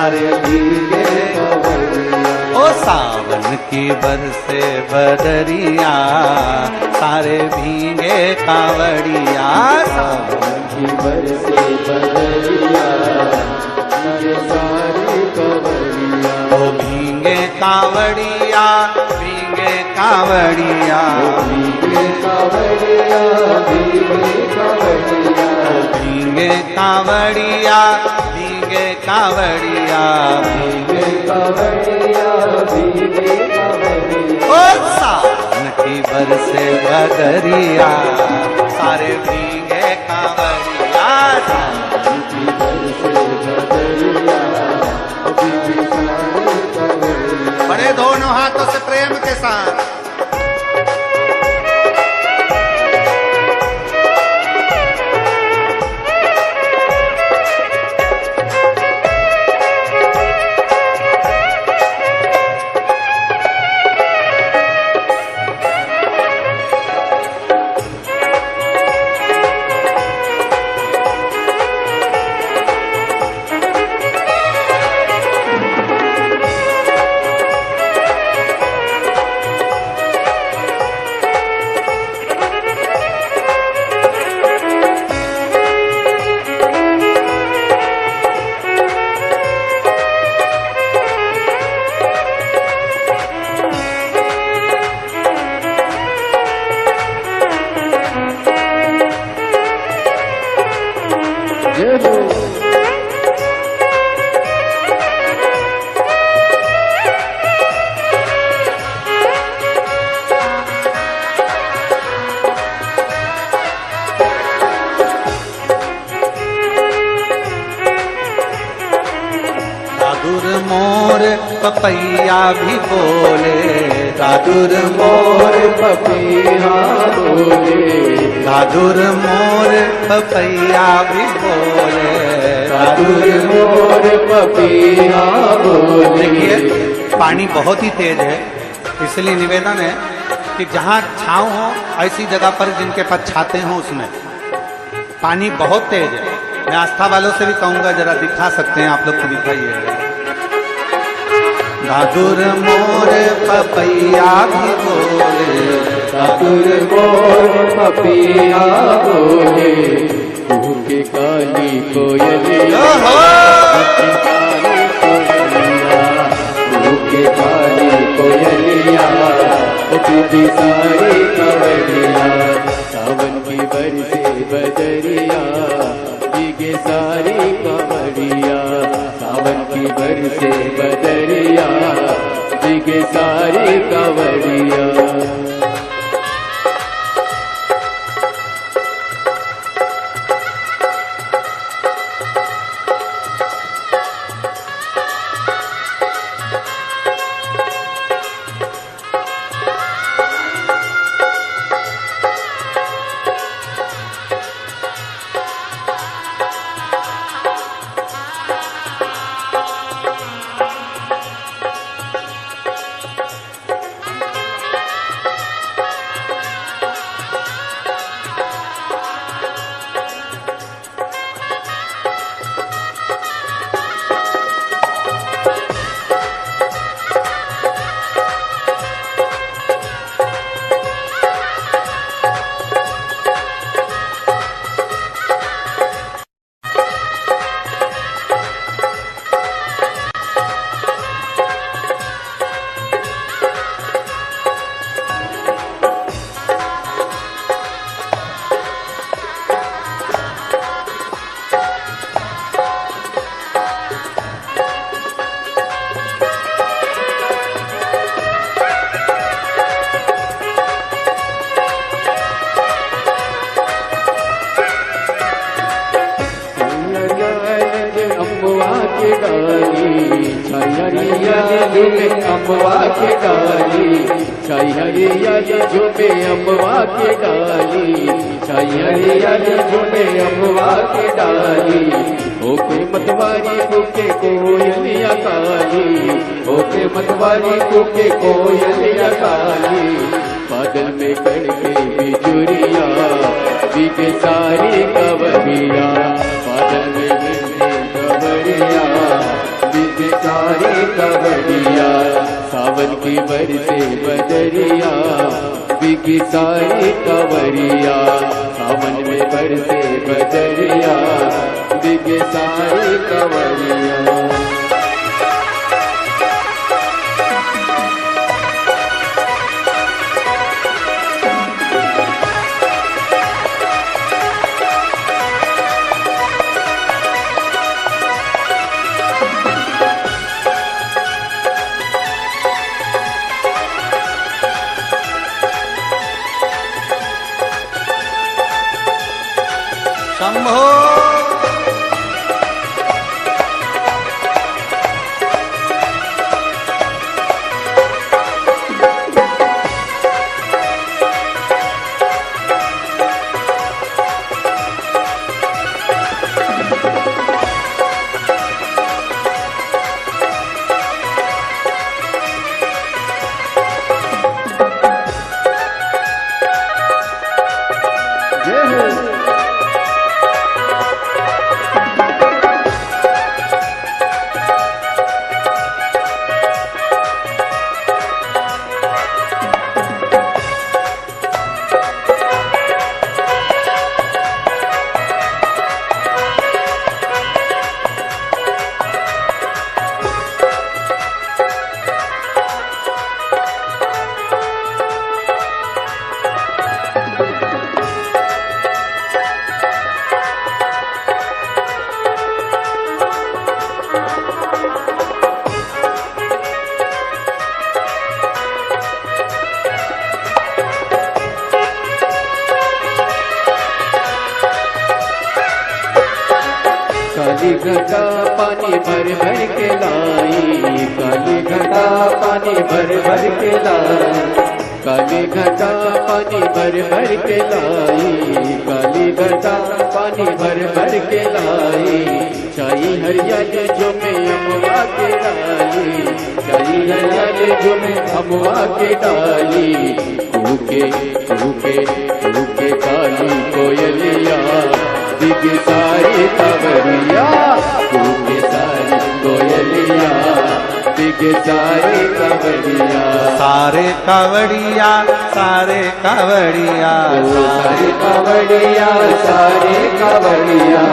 सारे भीगे कांवड़िया। ओ सावन की बरसे बदरिया सारे भीगे कांवड़िया। सावन की बरसे बदरिया भीगे सारे कांवड़िया। ओ भीगे कांवड़िया भीगे कांवड़िया भीगे कांवड़िया भीगे कांवड़िया। भीगे कांवड़िया भीगे कांवड़िया भीगे कांवड़िया भीगे कांवड़िया। ओ सावन की बरसे बदरिया सारे भीगे कांवड़िया। सावन की बरसे बदरिया भीगे सारे कांवड़िया। बड़े दोनों हाथों से प्रेम के साथ मोर पपैया भी बोले दादुर मोर पपैया बोले। दादुर मोर पपैया भी बोले दादुर मोर पपैया बोले। देखिए पानी बहुत ही तेज है, इसलिए निवेदन है कि जहाँ छाँव हो ऐसी जगह पर जिनके पास छाते हों उसमें। पानी बहुत तेज है। मैं आस्था वालों से भी कहूँगा जरा दिखा सकते हैं आप लोग को, दिखाइए। दादुर मोर पपैया भी बोले दादुर मोर पपैया बोले। कुहू के काली कोयलिया कुहू के काली कोयलिया भीगे सारे कांवड़िया। सावन की बरसे बदरिया भीगे सारे कांवड़िया। सावन की बरसे बदरिया भीगे सारे कांवड़िया। झूमे अम्बवा के डाली, छाई हरियाली झूमे अम्बवा के डाली, छाई हरियाली झूमे अम्बवा के डाली। ओके मतवारी कुके कोयलिया काली, ओके मतवारी कुके कोयलिया काली। बादल में कड़के बिजुरिया बीते सारी कवरिया, बादल में कवरिया बीते बदरिया बिकी सारी कवरिया सावन में बरसे बदरिया बिकी सारी कवरिया। शंभो काली घटा पानी भर भर के लाई, काली घटा पानी भर भर के लाई, काली घटा पानी भर भर के लाई, काली घटा पानी भर भर के लाई। चाई हरियाली जो में अमवा के डाली, चाई हरियाली जो में अमवा के डाली। कूके कूके कूके काली कोयलिया बिकी सारी कवरिया, कूके सारी कोयलिया बिकी सारी कवरिया। सारे कावड़िया सारे कावड़िया सारे कावड़िया सारे कावड़िया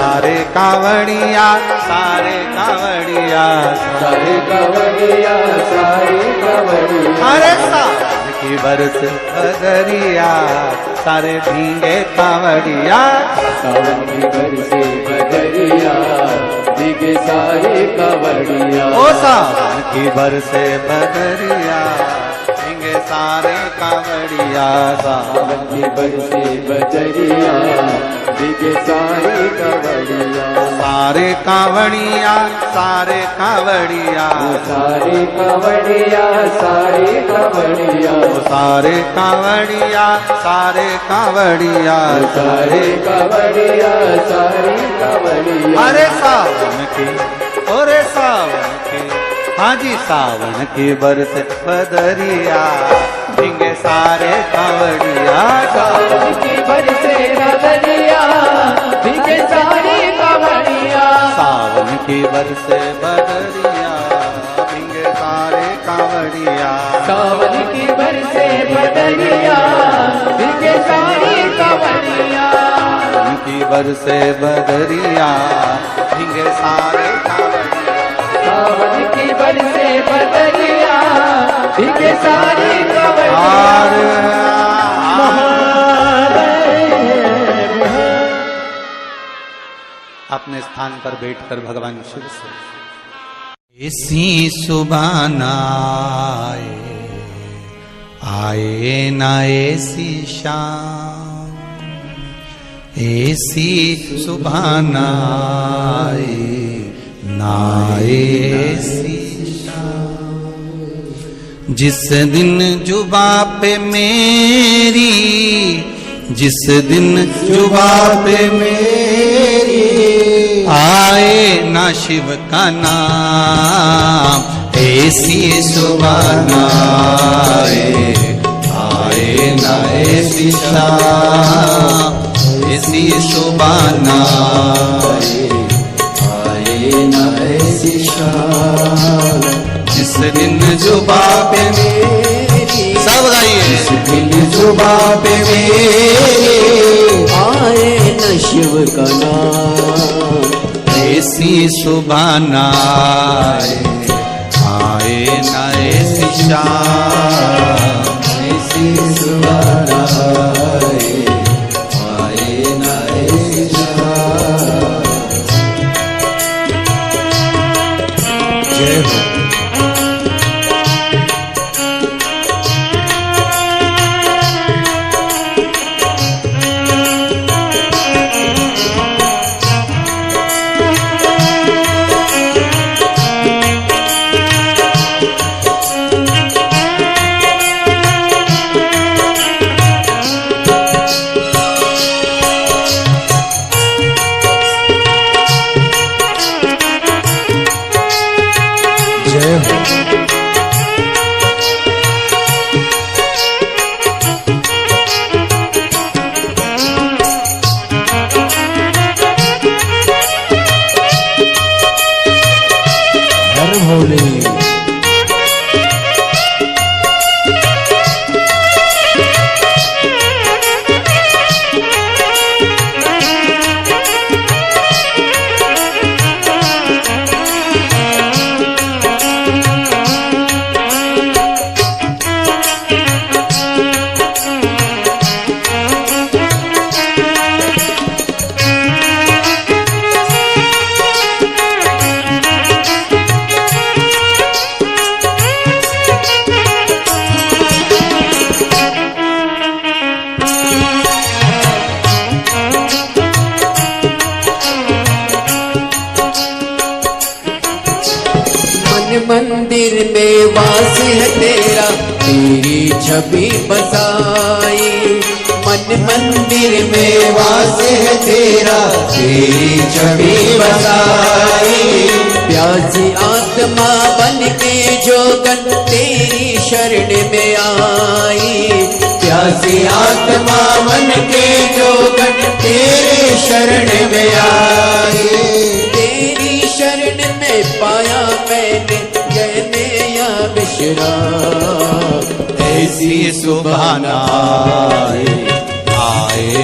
सारे कावड़िया सारे कावड़िया सारे कावड़िया सारे कावड़िया। अरे सावन की बरस बदरिया सारे भीगे कावड़िया, सावन की बरसे बदरिया भीगे सारे कावड़िया। ओ सावन की बरसे बदरिया भीगे सारे कावड़िया। सावन की बरसे बदरिया भीगे सारे कावड़िया। सारे कावड़िया सारे कावड़िया सारे कावड़िया सारे कावड़िया सारे कावड़िया सारे कावड़िया सारे कावड़िया सारे कावड़िया। अरे सावन की अरे सावन की हाँ जी सावन की बरस बदरिया भीगे सारे कावड़िया। सावन की बरसे बदरिया भीगे सारे कावड़िया। सावन की बरसे बदरिया भीगे सारे कावड़िया। सावन की बरसे बदरिया भीगे सारे कावड़िया। सावन की बरसे बदरिया भीगे सारे कावड़िया। सावन की बरसे बदरिया भीगे सारे कावड़िया। अपने स्थान पर बैठकर भगवान शिव से ऐसी सुबाना आए ना ऐसी शाम, ऐसी सुबाना ना ऐसी शाम। जिस दिन जुबा पे मेरी, जिस दिन जुबा पे मेरी आए ना शिव का नाम, ऐसी सुबाना आए ना ऐसी शाम, ऐसी सुबाना आए ना ऐसी शाम। जिस दिन जुबा पे मेरी जुबां पे मेरे आए न शिव का नाम। ऐसी सुबह न आए न ऐसी शाम, ऐसी सुबह न आए न ऐसी शाम। जय हो। मंदिर में वास है तेरा, तेरी छवि बसाई। मन मंदिर में वास है तेरा, तेरी छवि बसाई। प्यासी आत्मा बन के जोगन तेरी शरण में आई। प्यासी आत्मा बन के जोगन तेरे शरण में आई। तेरी शरण में पाया मैंने कहने या विश्राम। ऐसी सुबह न आए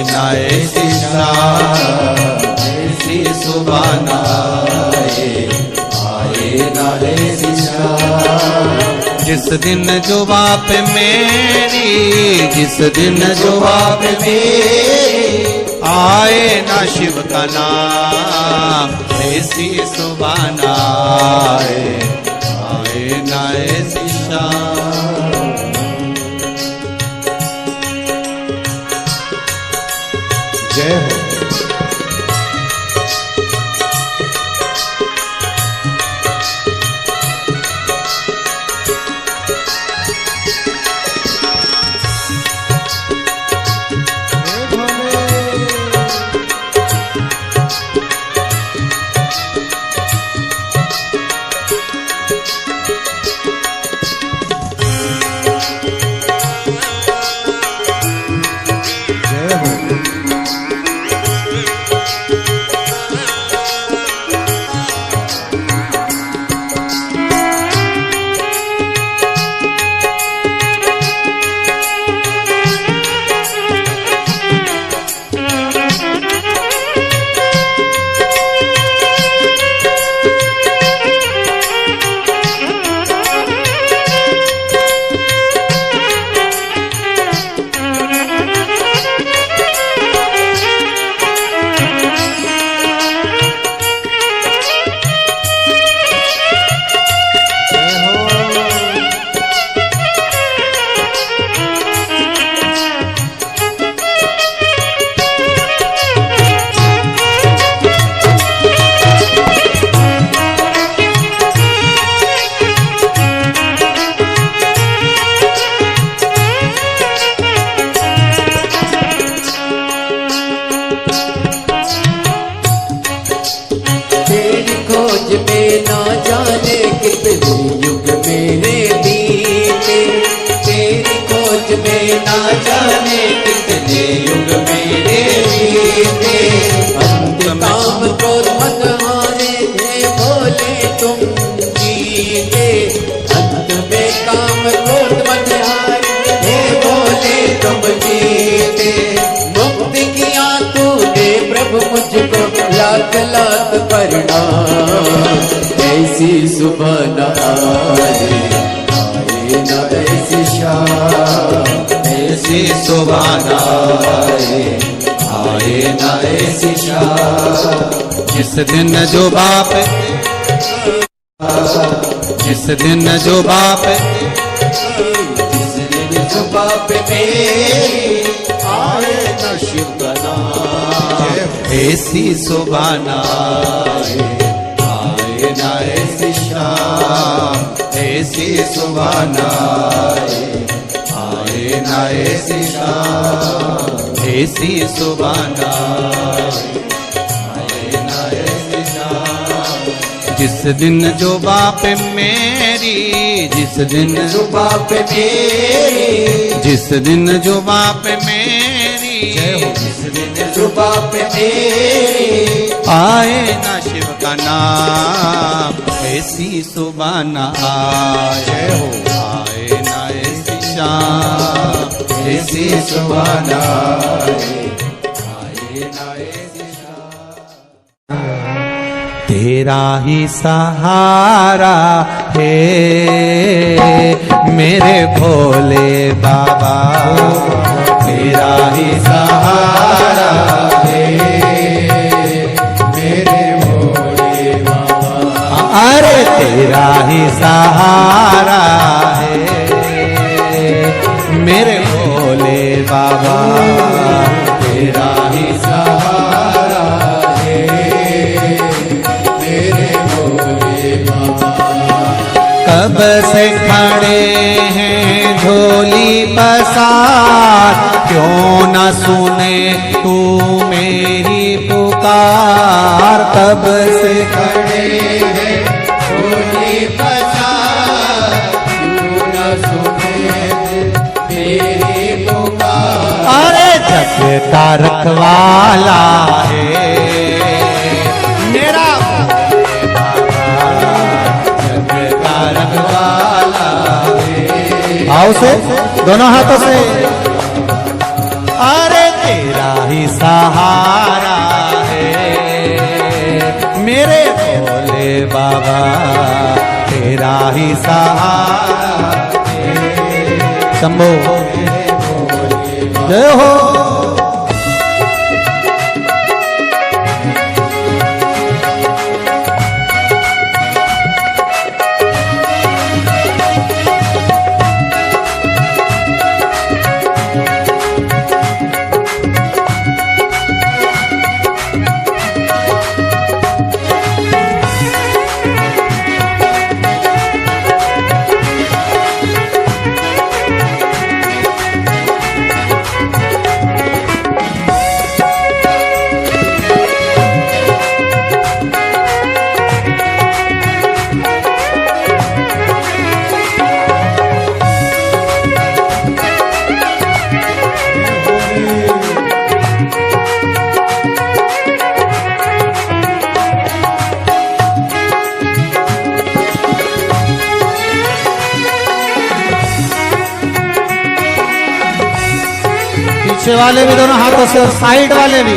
न ऐसी शाम, ऐसी सुबह न आए न ऐसी शाम। जिस दिन जुबां पे मेरी, जिस दिन जुबां पे मेरी आए न शिव का नाम, ऐसी सुबह न आए न ऐसी शाम। जय हो। ना जाने कितने युग मेरे बीते, अंत काम क्रोध मत हारे थे बोले तुम जीते। अंत में काम क्रोध मत हारे थे बोले तुम लाख लाख प्रणाम, ऐसी सुबह न आए, आए न ऐसी शाम, ऐसी सुबह न आए, आए न ऐसी शाम। जिस दिन जो बाप, जिस दिन जो बाप, जिस दिन जो बाप मेरे आए न शिव का नाम, ऐसी सुबह न आए, आए न ऐसी शाम, ऐसी सुबह न आए, आए न ऐसी शाम, ऐसी सुबह न आए, आए न ऐसी शाम। जिस दिन जो बाप मेरी, जिस दिन जो बाप मेरे, जिस दिन जो बाप मेरी, जिस दिन जो बाप मेरे आए ना शिव का नाम, ऐसी सुबह न आए, आए ना ऐसी शाम, ऐसी सुबह न आए, आए न ऐसी शाम। तेरा ही सहारा है मेरे भोले बाबा, तेरा ही सहारा है मेरे भोले बाबा, अरे तेरा ही सहारा है मेरे भोले बाबा, तेरा ही सहारा है मेरे भोले बाबा। कब से खड़े हैं झोली पसार, क्यों न सुने तू मेरी पुकार, कब से खड़े हैं झोली पसार, क्यों न सुने मेरी पुकार। अरे जग का रखवाला है मेरा भोले बाबा, जग का रखवाला है। आओ से दोनों हाथों से, अरे तेरा ही सहारा है मेरे भोले बाबा, तेरा ही सहारा है। शंभो जय हो। पीछे वाले भी दोनों हाथों से और साइड वाले भी।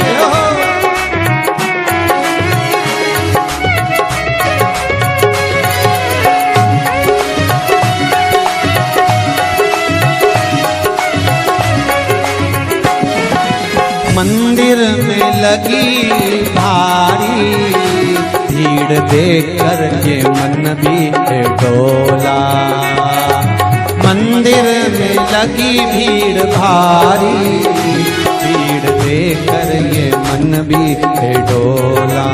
मंदिर में लगी भारी भीड़ देखकर ये मन भी डोला, मंदिर में लगी भीड़ भारी भीड़ देखकर ये मन भी डोला।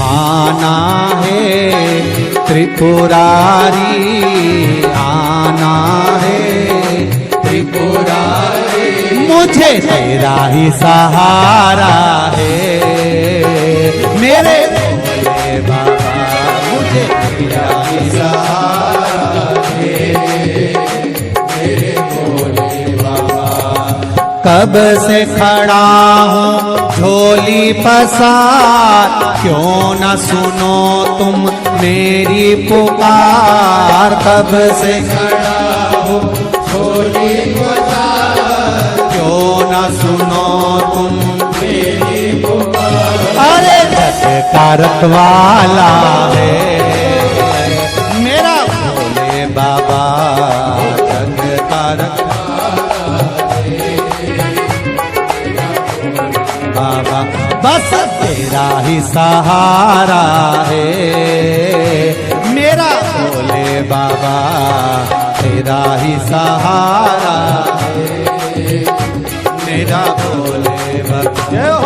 आना है त्रिपुरारी, आना है त्रिपुरारी, मुझे तेरा ही सहारा है मेरे भोले बाबा, मुझे तेरा ही सहारा है मेरे भोले बाबा। कब से खड़ा हूँ झोली पसार, क्यों न सुनो तुम मेरी पुकार, कब से खड़ा हूँ झोली पसार, क्यों न सुनो तुम मेरी पुकार। कारक वाला है मेरा भोले बाबा, जग कारक बाबा, बस तेरा ही सहारा है मेरा भोले बाबा, तेरा ही सहारा है मेरा भोले बाबा। जय हो।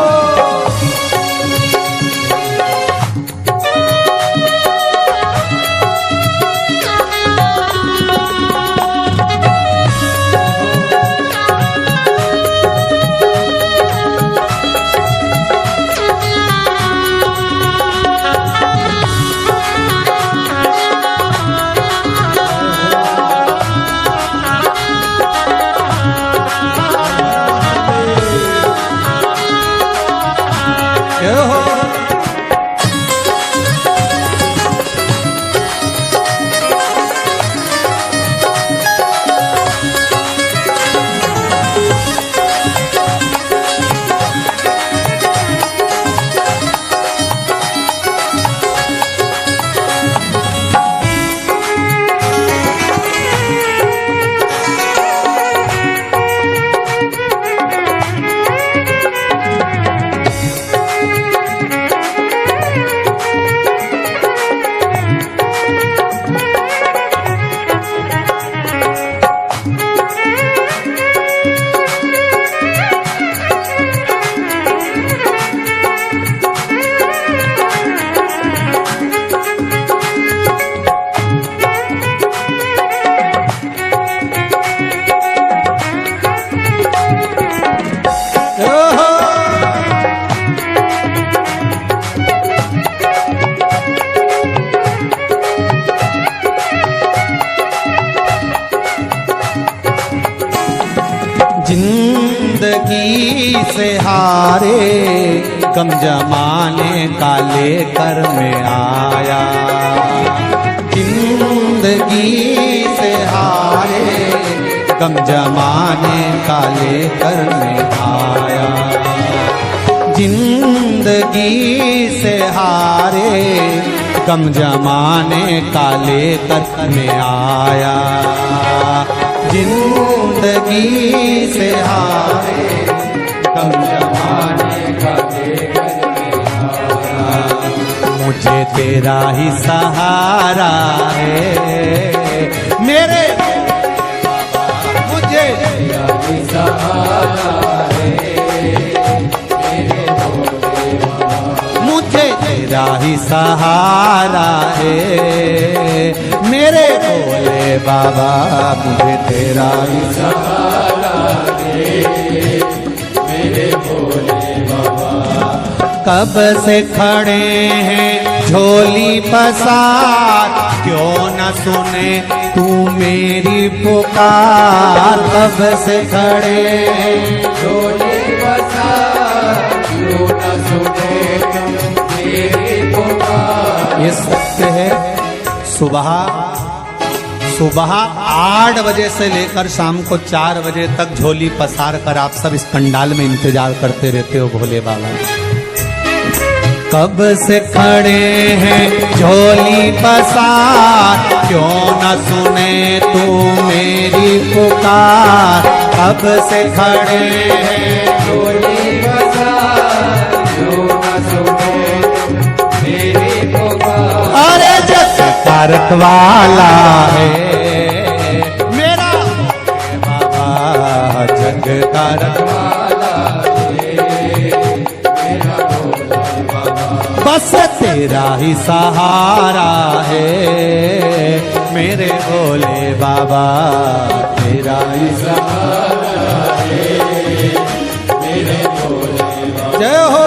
जिंदगी से हारे गम जमाने का लेकर मैं आया, जिंदगी से हारे गम जमाने का लेकर मैं आया, जिंदगी से हारे गम जमाने का लेकर मैं आया, जिंदगी से हारे गम जमाने का लेकर मैं आया, मुझे तेरा ही सहारा है मेरे बाबा, मुझे तेरा ही सहारा है मेरे भोले बाबा, मुझे तेरा ही सहारा है मेरे भोले बाबा, मुझे तेरा ही सहारा है मेरे भोले बाबा। कब से खड़े हैं झोली पसार, क्यों न सुने तू मेरी पुकार, कब से खड़े हैं झोली पसार, क्यों न सुने तू मेरी पुकार। ये सत्य है। सुबह 8 बजे से लेकर शाम को 4 बजे तक झोली पसार कर आप सब इस पंडाल में इंतजार करते रहते हो भोले बाबा। कब से खड़े हैं झोली पसार, क्यों न सुने तू मेरी पुकार, कब से खड़े हैं झोली पसार, क्यों न सुने तू मेरी पुकार। अरे जग कारक वाला है मेरा बाबा, जग कारक वाला है मेरा बाबा, बस तेरा ही सहारा है मेरे भोले बाबा, तेरा ही सहारा है मेरे भोले बाबा। जय हो।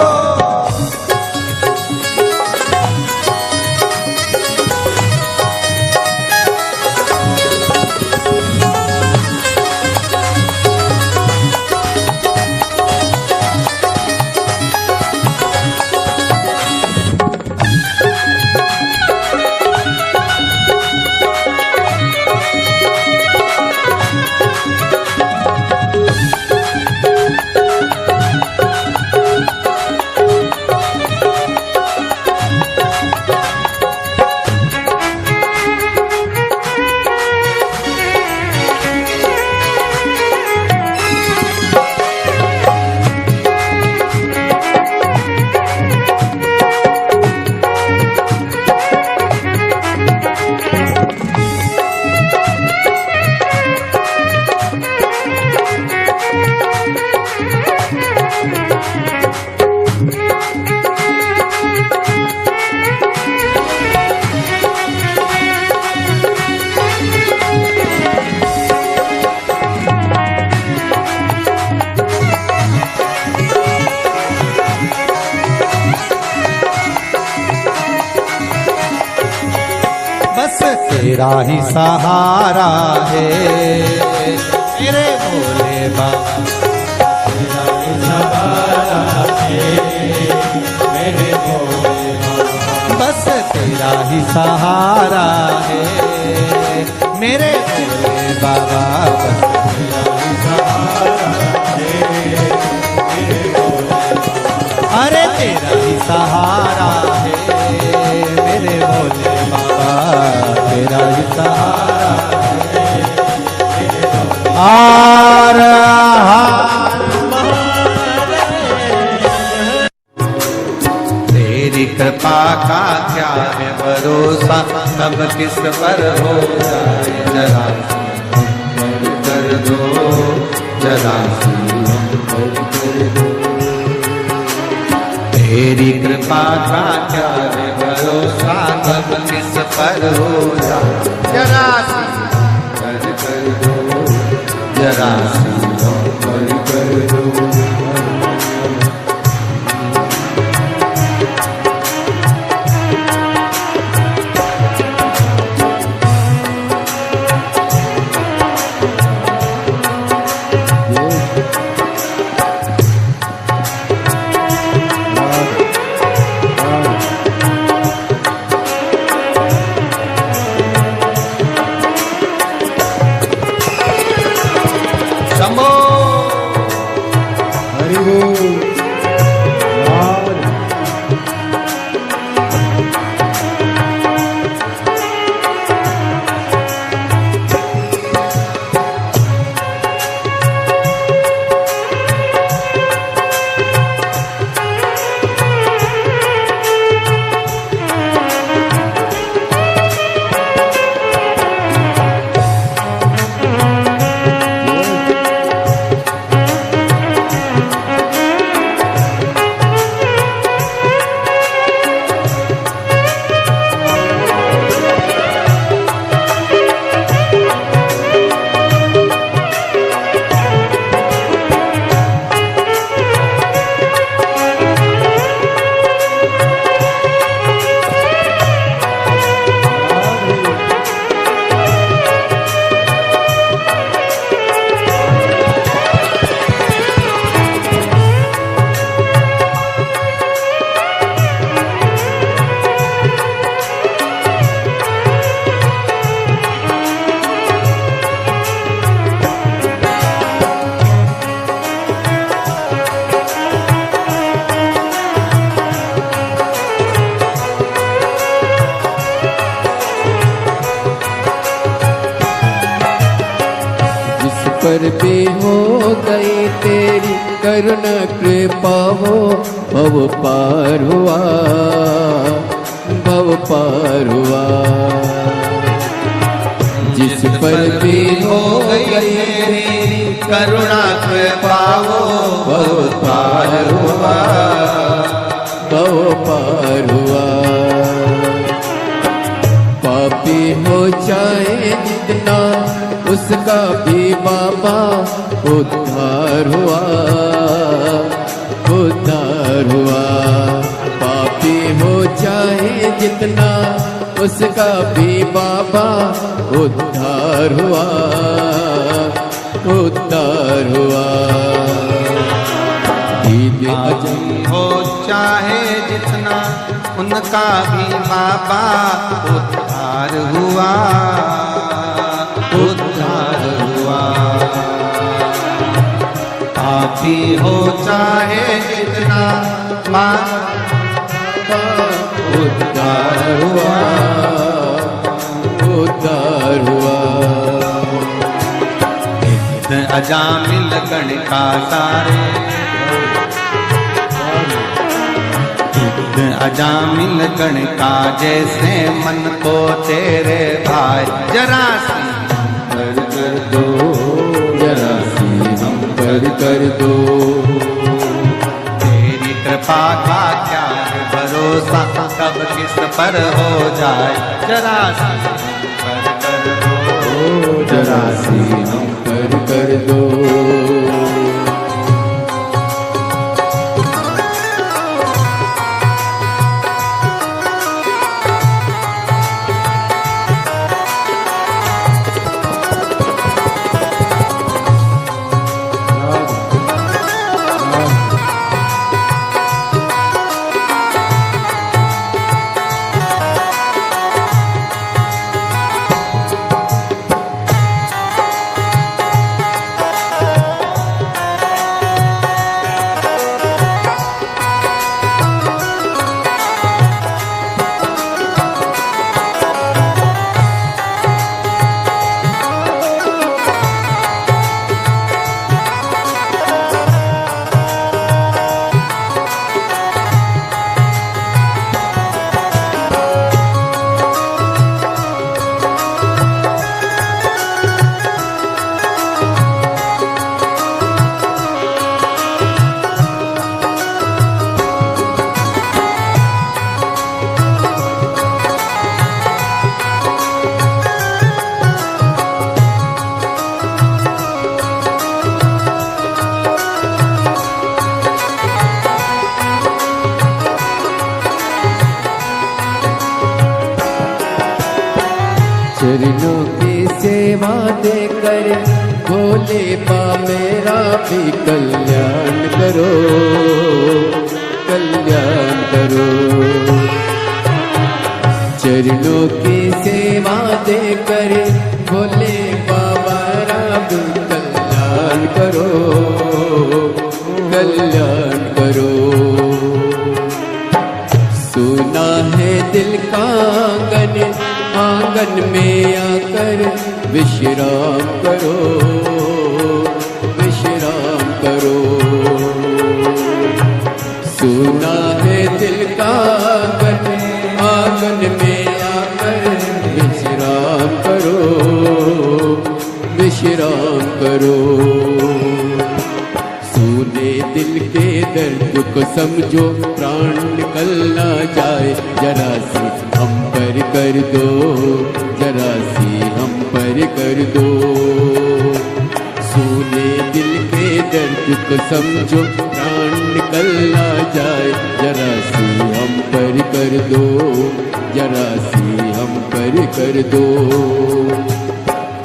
बस तेरा ही सहारा है मेरे भोले बाबा, तेरा ही सहारा है मेरे भोले बाबा, बस तेरा ही सहारा है मेरे भोले बाबा, बस तेरा ही सहारा है मेरे भोले बाबा, अरे तेरा ही सहारा है मेरे भोले बाबा, तेरा ही सहारा है मेरे भोले बाबा। तेरी कृपा का क्या है भरोसा, कब किस पर हो जाए, जरा कर दो, जरा कर दो। तेरी कृपा का क्या है भरोसा, कब किस पर हो जाए, जरा कर दो, जरा कर दो। पर भी हो गई तेरी करुणा कृपा हो, भव पार हुआ, भव पार हुआ। जिस पर भी हो गई तेरी करुणा कृपा हो, भव पार हुआ, भव पार हुआ। पापी हो चाहे जितना उसका भी बाबा उद्धार हुआ, उद्धार हुआ। पापी हो चाहे जितना उसका भी बाबा उद्धार हुआ, उद्धार हुआ। पापी हो चाहे जितना उनका भी बाबा उद्धार हुआ, उद्धार हुआ। पापी हो चाहे जितना बाबा उद्धार हुआ, उद्धार हुआ। अजामिल गण का सारे अजामिल गण का जैसे मन को तेरे भाई, जरा सी कर दो, जरा सी हम कर दो। तेरी कृपा का क्या है भरोसा, कब किस पर हो जाए, जरा सी कर दो, जरा सी हम कर दो। चरणों की सेवा देकर भोले बा मेरा भी कल्याण करो, कल्याण करो। चरणों की सेवा देकर भोले बाबा भी कल्याण करो, कल्याण करो। सुना है दिल का आंगन, आंगन में आकर विश्राम करो, विश्राम करो। सुना है दिल का आंगन, आंगन में आकर विश्राम करो, विश्राम करो। सुने दिल के दर्द को समझो, प्राण निकल ना जाए, जरा सी हम पर कर दो, जरा सी हम पर कर दो। सुने दिल के दर्द को समझो, प्राण निकल ना जाए, जरा सी हम पर कर दो, जरा सी हम पर कर दो।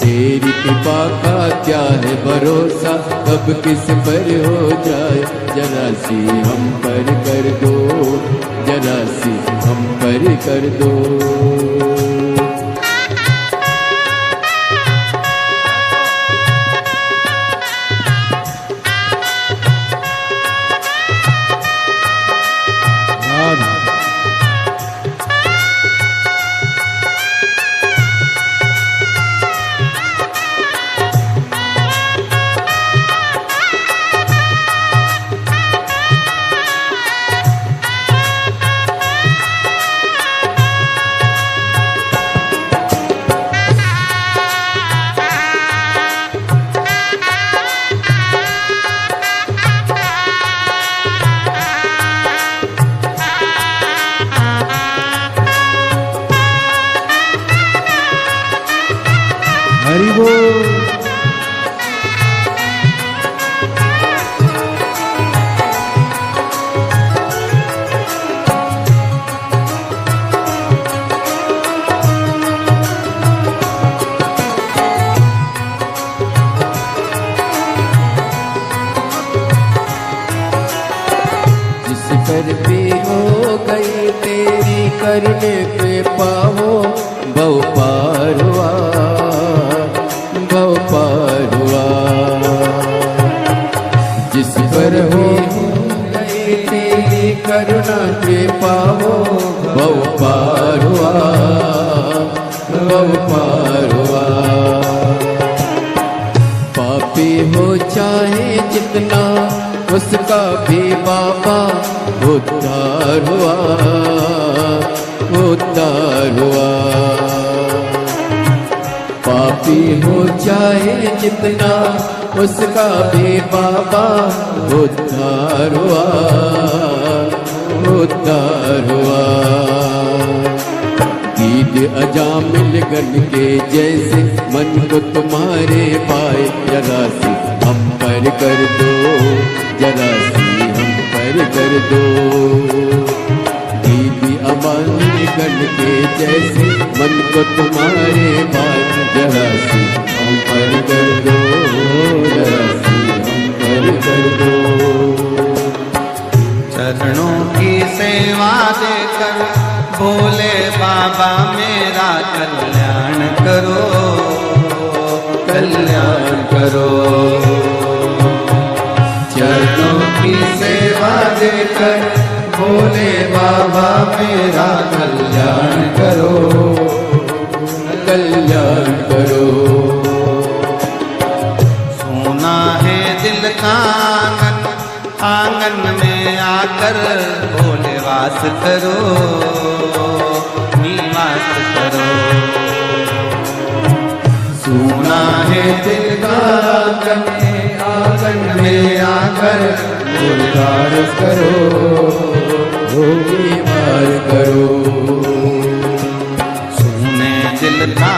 तेरी कृपा का क्या है भरोसा, कब किस पर हो जाए, जरा सी हम पर कर दो, जरा सी हम पर कर दो। हरि बोल। जिस पर भी हो गई तेरी करने पे पाओ, बहु पार हुआ, बहु पार हुआ। जिस पर हो गई तेरी करुणा के पाओ, बहु पार हुआ, बहु पार हुआ। पापी हो चाहे जितना, उसका भी बाबा उद्धार हुआ, उद्धार हुआ। पापी हो चाहे जितना, उसका भी बाबा उद्धार हुआ, उद्धार हुआ। ईद अजामिल गन के जैसे मन को तुम्हारे पाए, जरा सी हम पर कर दो, जरा सी हम पर कर दो। दीदी अमानी गन के जैसे मन को तुम्हारे पाए, जरा सी हम पर कर दो, जरा सी हम पर कर दो। चरणों की सेवा देकर भोले बाबा मेरा कल्याण करो, कल्याण करो। चरणों की सेवा देकर भोले बाबा मेरा कल्याण करो, कल्याण करो। सोना है दिल का आंगन, आंगन में आकर भोले वास करो, निवास करो। सोना है दिल का आंगन, आंगन में आकर भोले वास करो, निवास करो। सुने दिल का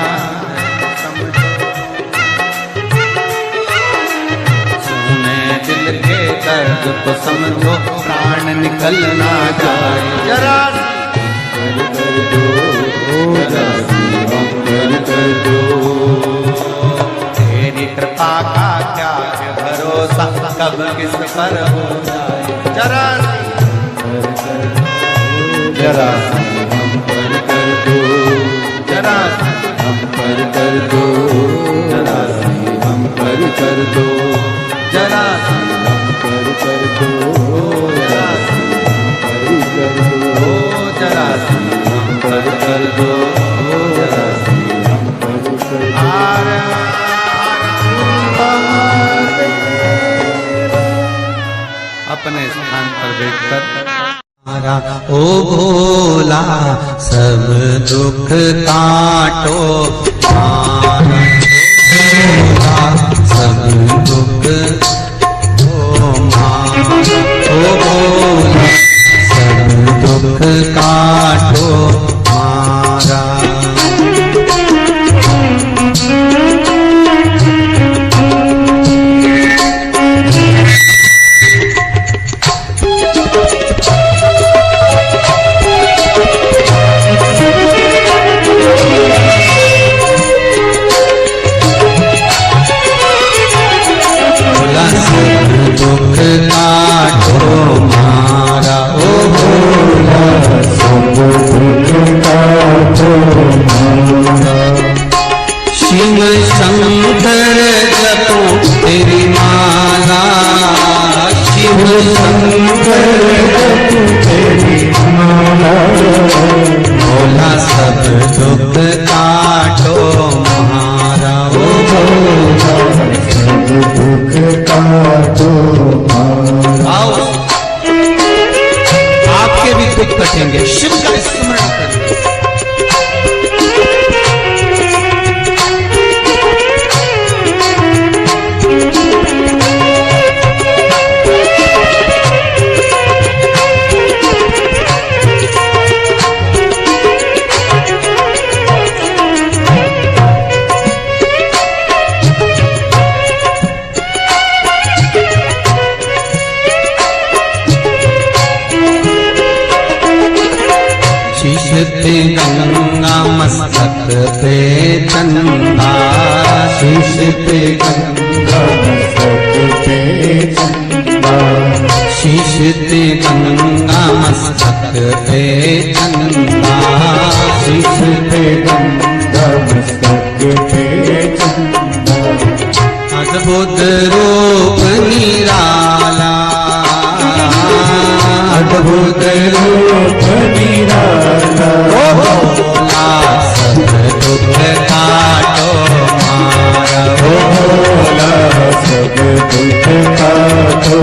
दिल के दर्द को समझो, प्राण निकल ना जाए, जरा कर दो, जरा सी हम कर हम पर कर दो, जरा हम पर कर दो, जरा हम पर कर दो, जरा हम पर कर दो, जरा हम पर कर दो, जरा हम पर कर दो, जरा हम पर कर दो। अपने स्थान पर बैठकर ओ भोला सब दुख काटो, भोला सब दुख ओ भोला सब दुख काटो मारा। दुख काटो मारा ओ भोला सब दुख काटो मारा। शिव शंकर जपो तेरी माला, शिव शंकर जपो तेरी माला, भोला सब दुख काटो मारा ओ भोला सब दुख काटो मारा। आओ आपके भी दुख कटेंगे, शिव का स्मरण करें। शीश गंगा मस्तक पे चंदा, शीश पे गंगा मस्तक पे चंदा, शीश पे गंगा मस्तक पे चंदा, शीश पे गंगा मस्तक पे चंदा। अद्भुत रूप निराला, अद्भुत रूप निराला, ओ भोला सब दुख काटो मारा, ओ भोला सब दुख काटो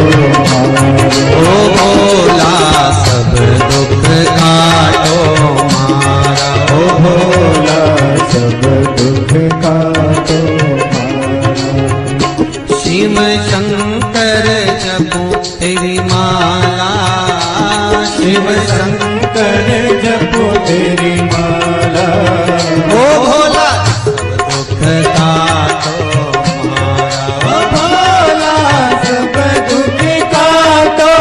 मारा, ओ भोला सब दुख काटो मारा, ओ भोला सब दुख काटो मारा। शिव शंकर जपो तेरी माला, शिव शंकर जपो तेरी माला, ओ भोला दुख काटो मारा, ओ भोला सब दुख काटो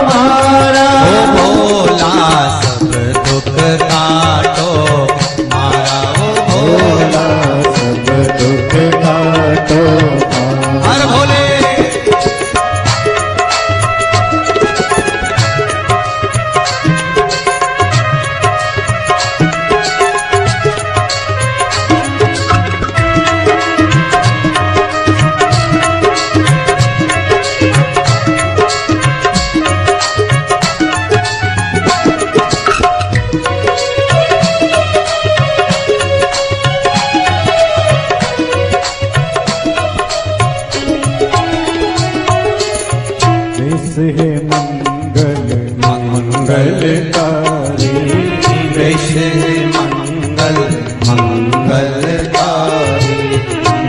मारा, ओ भोला सब दुख काटो मारा, ओ भोला सब दुख काटो मारा। हर भोले है मंगल मंगलकारी, वेश है मंगल मंगलकारी,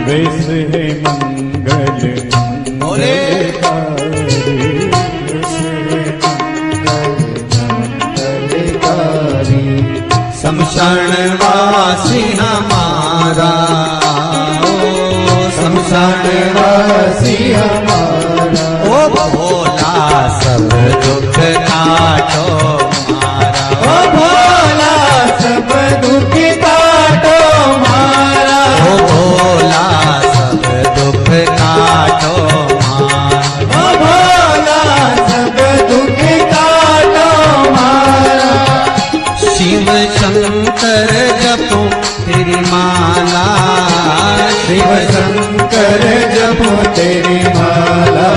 वेश है मंगल मंगलकारी, वेश है मंगल मंगलकारी। शमशान वासी हमारा, ओ शमशान वासी हमारा, ओ भोला सब दुख काटो मारा, ओ भोला सब दुख काटो मारा, ओ भोला सब दुख काटो मारा, ओ भोला सब दुख काटो मारा। शिव शिव शंकर जपो तेरी माला, शिव शंकर जपो तेरी माला,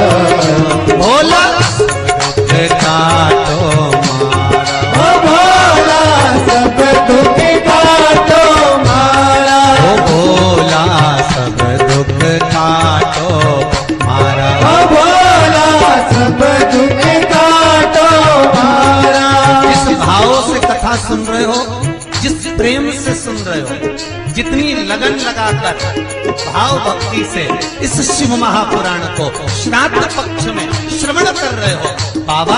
भोला दुख काटो मारा, ओ भोला सब दुख काटो मारा, ओ भोला सब दुख काटो मारा, ओ भोला सब दुख काटो मारा। जिस भाव से कथा सुन रहे हो, जिस प्रेम से सुन रहे हो, जितनी लगन लगाकर भाव भक्ति से इस शिव महापुराण को श्राद्ध पक्ष में श्रवण कर रहे हो, बाबा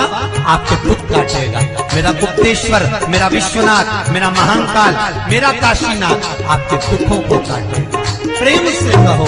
आपके दुख काटेगा। मेरा गुप्तेश्वर, मेरा विश्वनाथ, मेरा महाकाल, मेरा काशीनाथ आपके दुखों को काटेगा। प्रेम से कहो।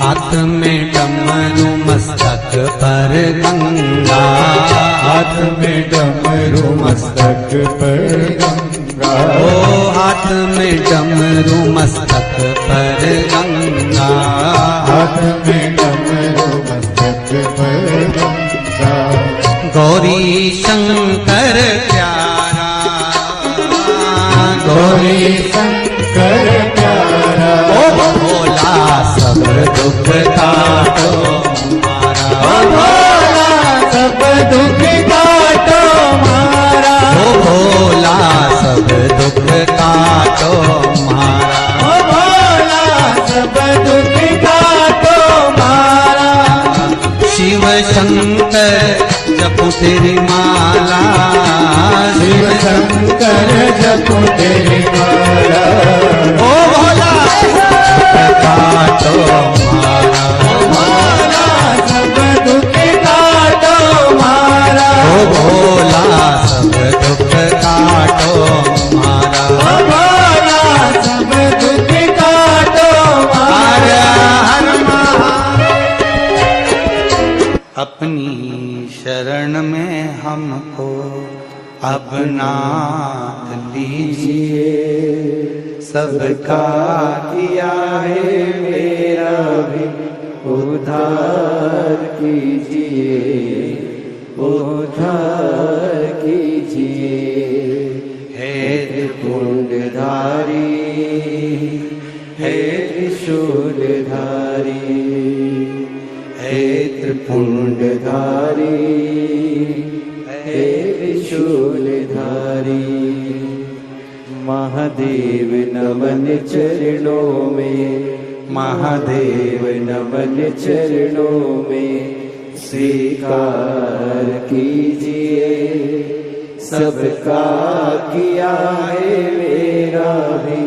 हाथ में डमरू मस्तक पर गंगा, हाथ में डमरू मस्तक पर गंगा, ओ हाथ में डमरू मस्तक पर गंगा, हाथ में डमरू मस्तक पर गंगा, गौरी शंकर प्यारा, गौरी शंकर प्यारा, ओ भोला सब दुख काटो ओ मारा, भोला सब दुख काटो मारा, ओ भोला सब दुख काटो मारा, ओ भोला सब दुख काटो मारा। शिव शंकर जपो तेरी माला, शिव शंकर जपो तेरी माला, ओ भोला काटो मारा, ओ भोला सब दुख काटो मारा, ओ भोला सब दुख काटो मारा, ओ भोला सब दुख काटो मारा। हर अपनी शरण में हमको अब नाथ लीजिए, सबका किया है मेरा भी उद्धार कीजिए, उद्धार कीजिए। हे त्रिपुंडधारी, हे त्रिशूलधारी, हे त्रिपुंडधारी, हे त्रिशूलधारी। महादेव नमन चरणों में, महादेव नमन चरणों में, स्वीकार कीजिए सबका किया है मेरा भी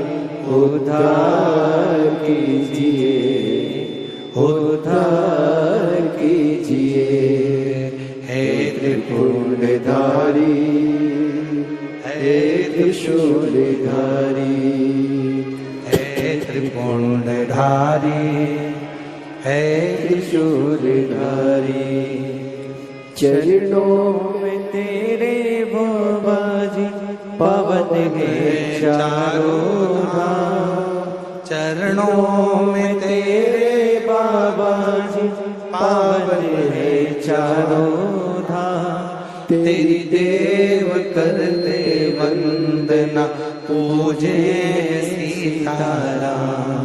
उद्धार कीजिए, उद्धार कीजिए। हे त्रिपुंडधारी, हे त्रिशूलधारी, हे त्रिपुंडधारी, हे त्रिशूलधारी। चरणों में तेरे बाबा जी पावन है चारों धाम। चरणों में तेरे बाबा जी पावन है चारों धाम। तेरी देव करते वंदना पूजे सीताराम।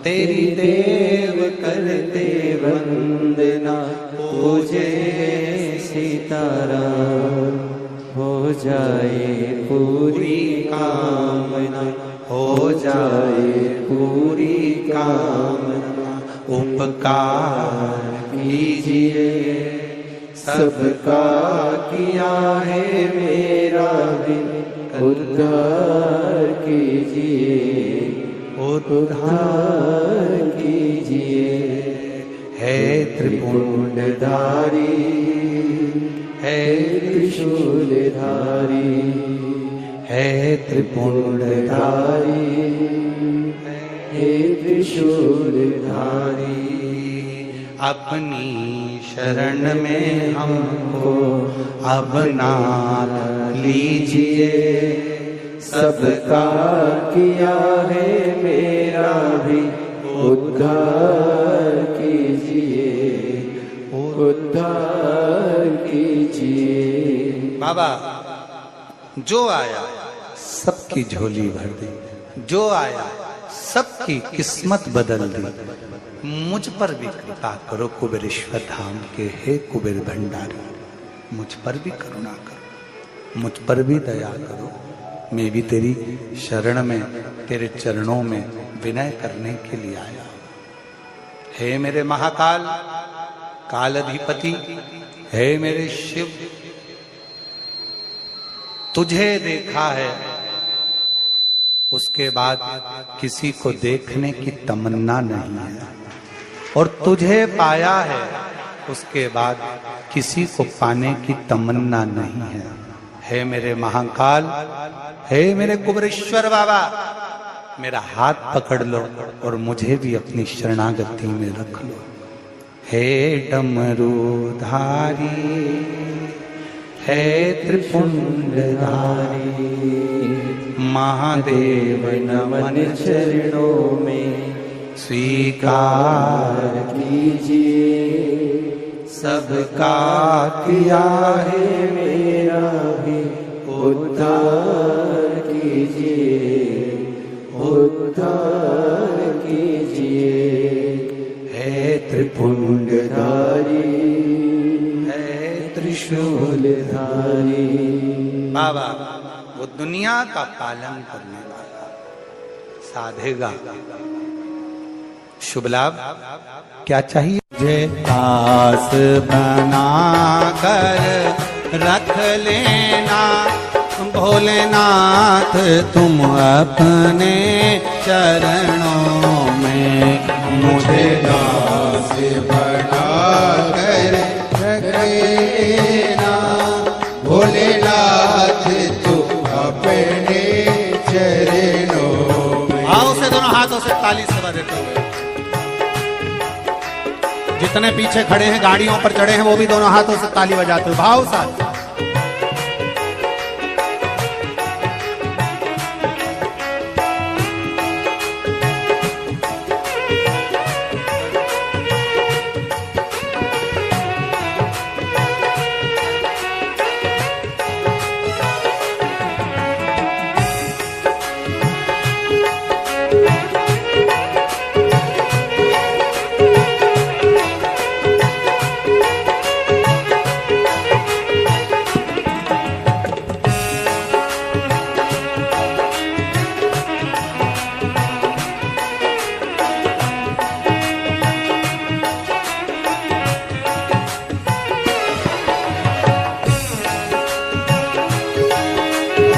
तेरी देव करते वंदना पूजे सीताराम। हो जाए पूरी कामना, हो जाए पूरी कामना, उपकार कीजिए। सबका किया है मेरा भी उद्धार कीजिए, उद्धार कीजिए। है त्रिपुंडधारी, है त्रिशूलधारी, है त्रिपुंडधारी, हे त्रिशूलधारी। अपनी शरण में हमको अब ना लीजिए। सबका किया है मेरा भी उद्धार कीजिए, उद्धार कीजिए। बाबा जो आया सबकी झोली भर दी, जो आया सबकी किस्मत बदल दी। मुझ पर भी कृपा करो कुबेरेश्वर धाम के हे कुबेर भंडारी, मुझ पर भी करुणा करो, मुझ पर भी दया करो। मैं भी तेरी शरण में, तेरे चरणों में विनय करने के लिए आया हूं। हे मेरे महाकाल, काल अधिपति, हे मेरे शिव, तुझे देखा है उसके बाद किसी को देखने की तमन्ना नहीं है, और तुझे पाया है उसके बाद किसी को पाने की तमन्ना नहीं है। हे मेरे महाकाल, हे मेरे कुबेरेश्वर बाबा, मेरा हाथ पकड़ लो और मुझे भी अपनी शरणागति में रख लो। हे डमरूधारी, हे त्रिपुंडधारी, महादेव नमन चरणों में स्वीकार कीजिए। सबका किया है मेरा भी उद्धार कीजिए, उद्धार कीजिए। हे त्रिपुंडधारी, है त्रिशूलधारी। बाबा वो दुनिया का पालन करने वाला साधेगा। शुभ लाभ क्या चाहिए? मुझे दास बना कर रख लेना भोलेनाथ, तुम अपने चरणों में। मुझे दास बना कर रख लेना भोलेनाथ, तू अपने चरणों में। आओ से दोनों हाथों से ताली से बजाते हुए, जितने पीछे खड़े हैं गाड़ियों पर चढ़े हैं वो भी दोनों हाथों से ताली बजाते हुए भाव साथ।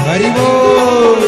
हरि बोल।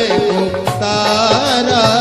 को तारा